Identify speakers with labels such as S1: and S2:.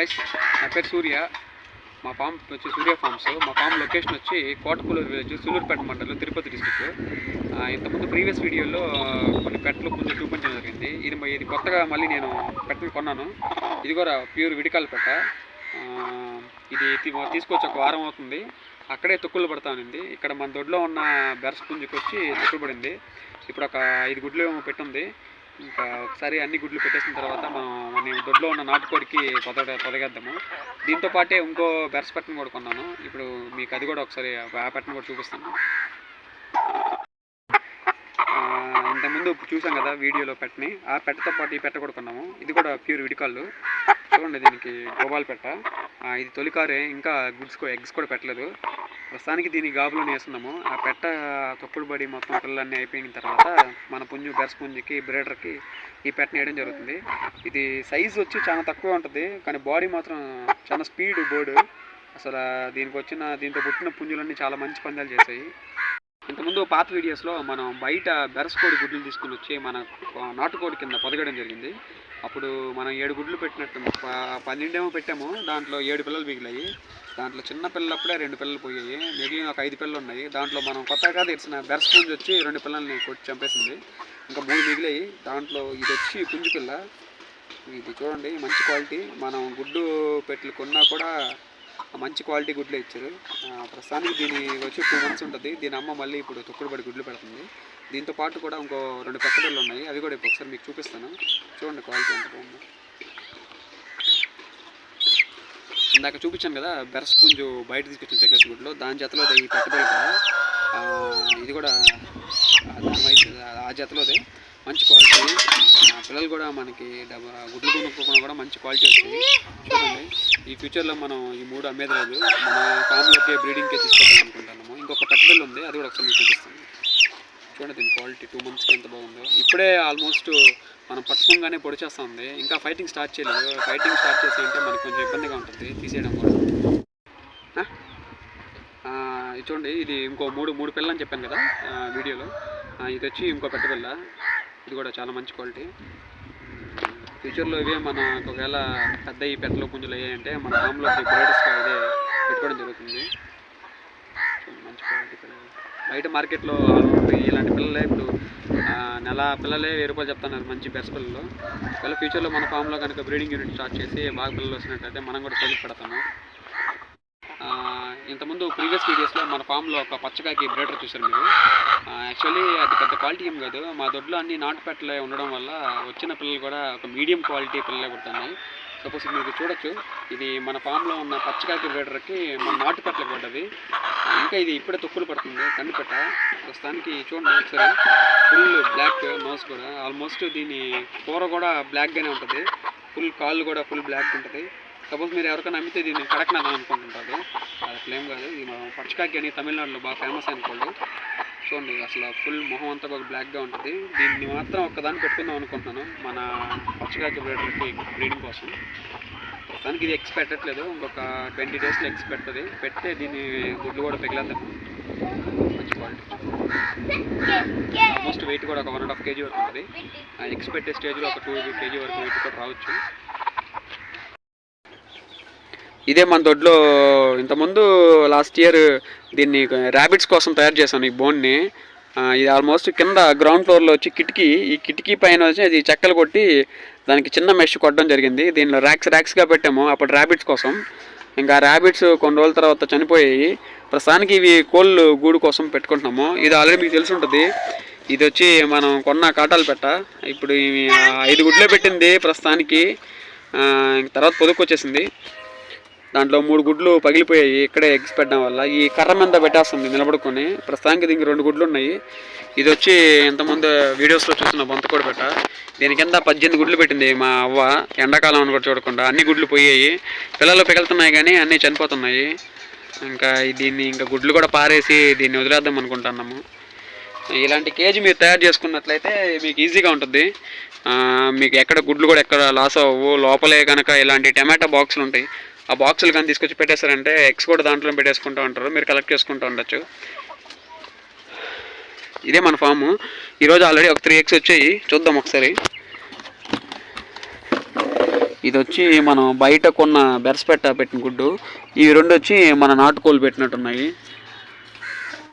S1: Guys, నా పేరు సూర్య. మా ఫామ్ వచ్చి సూర్య ఫార్మ్స్. మా ఫామ్ లొకేషన్ వచ్చి కోటపులూరు విలేజ్, సూలూరుపేట మండలం, తిరుపతి డిస్ట్రిక్ట్. ఇంతకుముందు ప్రీవియస్ వీడియోలో కొన్ని పెట్టలు కొంచెం చూపించడం జరిగింది. ఇది కొత్తగా మళ్ళీ నేను పెట్టలు కొన్నాను. ఇది కూడా ప్యూర్ విడికాల పెట్ట. ఇది తీసుకొచ్చి ఒక వారం అవుతుంది. అక్కడే తొక్కులు పడతానండి. ఇక్కడ మన దొడ్లో ఉన్న బెరస్ పుంజుకి వచ్చి తొక్కులు పడింది. ఇప్పుడు ఒక 5 గుడ్లు పెట్టుంది. ఇంకా ఒకసారి అన్ని గుడ్లు పెట్టేసిన తర్వాత మనం దొడ్లో ఉన్న నాటుకోడికి పొదగేద్దాము. దీంతో పాటే ఇంకో బెరస్ పెట్టను కూడా కొన్నాను. ఇప్పుడు మీకు అది కూడా ఒకసారి ఆ పెట్టను కూడా చూపిస్తాను. ఇంతకుముందు చూసాం కదా వీడియోలో పెట్టని, ఆ పెట్టతో పాటు ఈ పెట్ట కూడా కొన్నాము. ఇది కూడా ప్యూర్ విడికాళ్ళు. చూడండి, దీనికి గోబాల్ పెట్ట. ఇది తొలికారే, ఇంకా ఎగ్స్ కూడా పెట్టలేదు. ప్రస్తుతానికి దీని గాబులోనే వేస్తున్నాము. ఆ పెట్ట తొక్కుడు పడి మొత్తం పిల్లలన్నీ అయిపోయిన తర్వాత మన బెరస్ పుంజుకి బ్రీడర్కి ఈ పెట్టని వేయడం జరుగుతుంది. ఇది సైజు వచ్చి చాలా తక్కువ ఉంటుంది, కానీ బాడీ మాత్రం చాలా స్పీడ్ బోర్డు. అసలు దీంతో పుట్టిన పుంజులన్నీ చాలా మంచి పందాలు చేశాయి. ఇంతకుముందు పాత వీడియోస్లో మనం బయట బెరస్ కోడి గుడ్లు తీసుకుని వచ్చి మన నాటుకోడి కింద పొదగడం జరిగింది. అప్పుడు మనం 7 గుడ్లు పెట్టినట్టు 12 పెట్టాము. దాంట్లో 7 పిల్లలు మిగిలాయి. దాంట్లో చిన్న పిల్లలప్పుడే 2 పిల్లలు పోయాయి. మిగిలిన ఒక 5 పిల్లలు ఉన్నాయి. దాంట్లో మనం కొత్తగా తెచ్చిన బెరస్ పుంజు వచ్చి 2 పిల్లల్ని కొట్టి చంపేసింది. ఇంకా 3 మిగిలాయి. దాంట్లో ఇది వచ్చి పుంజు పిల్ల. ఇది చూడండి, మంచి క్వాలిటీ. మనం గుడ్డు పెట్లు కొన్నా కూడా మంచి క్వాలిటీ గుడ్లే ఇచ్చారు. ప్రస్తుతానికి దీని వచ్చి 2 months ఉంటుంది. దీని అమ్మ మళ్ళీ ఇప్పుడు తొక్కుడు పడి గుడ్లు పెడుతుంది. దీంతో పాటు కూడా ఇంకో 2 పెద్ద పిల్లలు ఉన్నాయి. అవి కూడా ఇప్పుడు ఒకసారి మీకు చూపిస్తాను. చూడండి క్వాలిటీ ఎంత బాగుందో. ఇందాక చూపించాను కదా బెరస్ పుంజు బయట తీసుకొచ్చిన తెగస్ గుడ్లో, దాని జతలో ఈ పెద్ద పిల్ల కూడా. ఇది కూడా దాని వయసు ఆ జతలోదే. మంచి క్వాలిటీ. పిల్లలు కూడా మనకి గుడ్లు కొనుక్కోకుండా కూడా మంచి క్వాలిటీ వచ్చింది. చూడండి, ఈ ఫ్యూచర్లో మనం ఈ 3 అమ్మేది లేదు. మన ఫామ్లోకి బ్రీడింగ్కే తీసుకోవాలి అనుకుంటున్నాము. ఇంకొక పెద్ద పిల్ల ఉంది, అది కూడా ఒకసారి మీకు చూపిస్తాను. చూడండి దీని క్వాలిటీ 2 monthsకి ఎంత బాగుందో. ఇప్పుడే ఆల్మోస్ట్ మనం పట్టుకోగానే పొడి చేస్తూ ఉంది. ఇంకా ఫైటింగ్ స్టార్ట్ చేయలేదు. ఫైటింగ్ స్టార్ట్ చేసి అంటే మనకు కొంచెం ఇబ్బందిగా ఉంటుంది తీసేయడం కూడా. ఇది చూడండి, ఇది ఇంకో 3 పిల్లలు అని చెప్పాను కదా వీడియోలో. ఇది వచ్చి ఇంకో పెద్ద పిల్ల. ఇది కూడా చాలా మంచి క్వాలిటీ. ఫ్యూచర్లో ఇవే మన ఒకవేళ ఈ పెట్టలో పుంజులు అయ్యాయంటే మన ఫామ్లోకి బ్రీడర్స్గా ఇదే పెట్టుకోవడం జరుగుతుంది. మంచి క్వాలిటీ పిల్లలు. బయట మార్కెట్లో ఇలాంటి పిల్లలే ఇప్పుడు నెల పిల్లలే 1000 రూపాయలు చెప్తున్నారు, మంచి బెరస్ పిల్లలు. ఒకవేళ ఫ్యూచర్లో మన ఫామ్లో కనుక బ్రీడింగ్ యూనిట్ స్టార్ట్ చేసి బాగా పిల్లలు వచ్చినట్టయితే మనం కూడా తొలిగి పెడతాము. ఇంతకుముందు ప్రీవియస్ వీడియోస్లో మన ఫామ్లో ఒక పచ్చకాకి బ్రీడర్ చూసారు మీరు. యాక్చువల్లీ అది పెద్ద క్వాలిటీ ఏం కాదు. మా దొడ్లో అన్ని నాటు పెట్టలే ఉండడం వల్ల వచ్చిన పిల్లలు కూడా ఒక మీడియం క్వాలిటీ పిల్లలే పుడుతున్నాయి. సపోజ్ మీరు చూడొచ్చు, ఇది మన ఫామ్లో ఉన్న పచ్చకాకి బ్రీడర్కి మన నాటు పెట్టలకు పడ్డది. ఇంకా ఇది ఇప్పుడే తొక్కులు పడుతుంది, కంది పెట్ట. ప్రస్తుతానికి చూడండి ఒకసారి, ఫుల్ బ్లాక్ నోస్ కూడా. ఆల్మోస్ట్ దీని కూర కూడా బ్లాక్గానే ఉంటుంది. ఫుల్ కాళ్ళు కూడా ఫుల్ బ్లాక్ ఉంటుంది. సపోజ్ మీరు ఎవరికైనా అమ్మితే దీన్ని కడక్నాథ్ అనుకుంటుంటారు. అది అట్లేం కాదు. ఇది మన పచ్చకాకి అని తమిళనాడులో బాగా ఫేమస్ అనుకోండి. చూడండి, అసలు ఫుల్ మొహం అంతా బాగా బ్లాక్గా ఉంటుంది. దీన్ని మాత్రం ఒక్కదాన్ని పెట్టుకుందాం అనుకుంటున్నాను మన పచ్చకాకి బ్రీడర్కి బ్రీడింగ్ కోసం. ప్రస్తుతానికి ఇది ఎగ్స్ పెట్టట్లేదు. ఇంకొక 20 daysలో ఎగ్స్ పెడుతుంది. పెడితే దీన్ని గుడ్లు కూడా పెగిలేద్దాం. మంచి క్వాలిటీ. ఆల్మోస్ట్ వెయిట్ కూడా ఒక 1.5 kg వరకు ఉంటుంది. ఎగ్స్ పెట్టే స్టేజ్లో ఒక 2 kg వరకు వెయిట్ కూడా రావచ్చు. ఇదే మన దొడ్లో ఇంతకుముందు లాస్ట్ ఇయర్ దీన్ని ర్యాబిట్స్ కోసం తయారు చేశాను ఈ బోన్ని. ఇది ఆల్మోస్ట్ కింద గ్రౌండ్ ఫ్లోర్లో వచ్చి ఈ కిటికీ పైన వచ్చి అది చెక్కలు కొట్టి దానికి చిన్న మెష్ కొట్టడం జరిగింది. దీనిలో ర్యాక్స్గా పెట్టాము అప్పుడు ర్యాబిట్స్ కోసం. ఇంకా ర్యాబిట్స్ కొన్ని రోజుల తర్వాత చనిపోయాయి. ప్రస్తుతానికి ఇవి కోళ్ళు గూడు కోసం పెట్టుకుంటున్నాము. ఇది ఆల్రెడీ మీకు తెలిసి ఉంటుంది. ఇది వచ్చి మనం కొన్న కాటాలు పెట్ట. ఇప్పుడు 5 గుడ్లే పెట్టింది ప్రస్తుతానికి. తర్వాత పొదుక్కొచ్చేసింది. దాంట్లో 3 గుడ్లు పగిలిపోయాయి ఇక్కడే ఎగ్స్ పెట్టడం వల్ల. ఈ కర్ర మీద పెట్టేస్తుంది నిలబడుకొని. ప్రస్తుతానికి దీనికి 2 గుడ్లు ఉన్నాయి. ఇది వచ్చి ఇంతకుముందు వీడియోస్లో చూస్తున్న బొంతకోడి పెట్ట. దీని కింద 18 గుడ్లు పెట్టింది మా అవ్వ. ఎండాకాలం అని కూడా చూడకుండా అన్ని గుడ్లు పోయాయి. పిల్లలు పిగలుతున్నాయి కానీ అన్నీ చనిపోతున్నాయి. ఇంకా ఇంకా గుడ్లు కూడా పారేసి దీన్ని వదిలేద్దాం అనుకుంటున్నాము. ఇలాంటి కేజీ మీరు తయారు చేసుకున్నట్లయితే మీకు ఈజీగా ఉంటుంది. మీకు ఎక్కడ గుడ్లు కూడా ఎక్కడ లాస్ అవ్వవు. లోపలే కనుక ఇలాంటి టమాటా బాక్సులు ఉంటాయి. ఆ బాక్సులు కానీ తీసుకొచ్చి పెట్టేస్తారంటే ఎగ్స్ కూడా దాంట్లో పెట్టేసుకుంటూ ఉంటారు. మీరు కలెక్ట్ చేసుకుంటూ ఉండొచ్చు. ఇదే మన ఫాము. ఈరోజు ఆల్రెడీ ఒక 3 eggs వచ్చాయి. చూద్దాం ఒకసారి. ఇది వచ్చి మనం బయట కొన్న బెరసపెట్ట పెట్టిన గుడ్డు. ఇవి రెండు వచ్చి మన నాటుకోళ్ళు పెట్టినట్టున్నాయి.